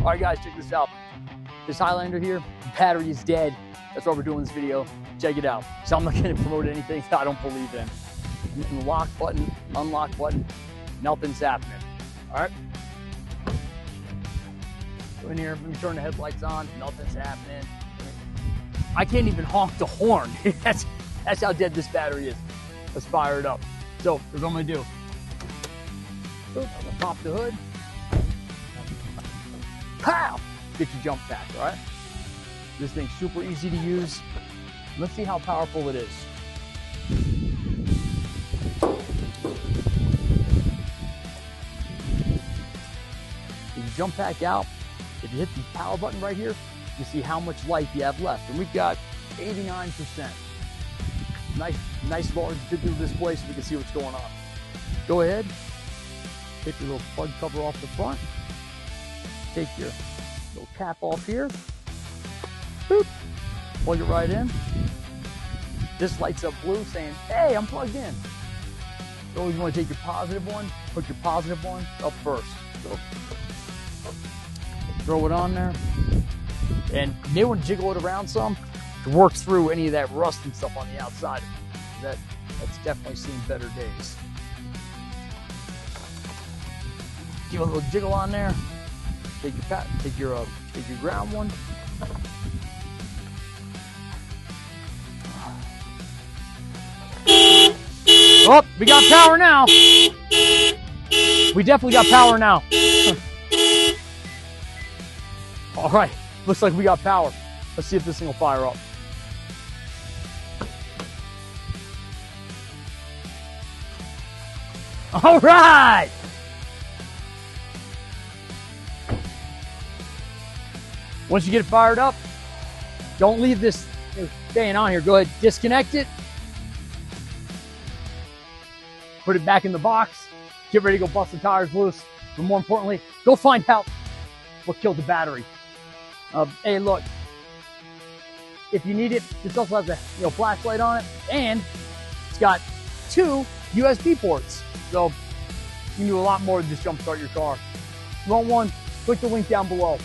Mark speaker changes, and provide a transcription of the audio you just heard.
Speaker 1: All right, guys, check this out. This Highlander here, the battery is dead. That's why we're doing this video. Check it out. So I'm not going to promote anything I don't believe in. Hitting the lock button, unlock button, nothing's happening. All right. Go in here, let me turn the headlights on, nothing's happening. I can't even honk the horn. That's how dead this battery is. Let's fire it up. So here's what I'm going to do. I'm going to pop the hood. Pow! Get your jump pack, all right? This thing's super easy to use. Let's see how powerful it is. If you jump pack out, if you hit the power button right here, you see how much life you have left. And we've got 89%. Nice large digital display so we can see what's going on. Go ahead, take your little plug cover off the front. Take your little cap off here. Boop. Plug it right in. This lights up blue saying, hey, I'm plugged in. So you want to take your positive one, put your positive one up first. So throw it on there. And you may want to jiggle it around some to work through any of that rust and stuff on the outside. That's definitely seen better days. Give a little jiggle on there. Take your ground one. Oh, we got power now. We definitely got power now. All right, looks like we got power. Let's see if this thing will fire up. All right. Once you get it fired up, don't leave this staying on here. Go ahead, disconnect it. Put it back in the box. Get ready to go bust the tires loose. But more importantly, go find out what killed the battery. Hey, look, if you need it, this also has a flashlight on it, and it's got 2 USB ports. So you can do a lot more than just jump start your car. If you want one, click the link down below.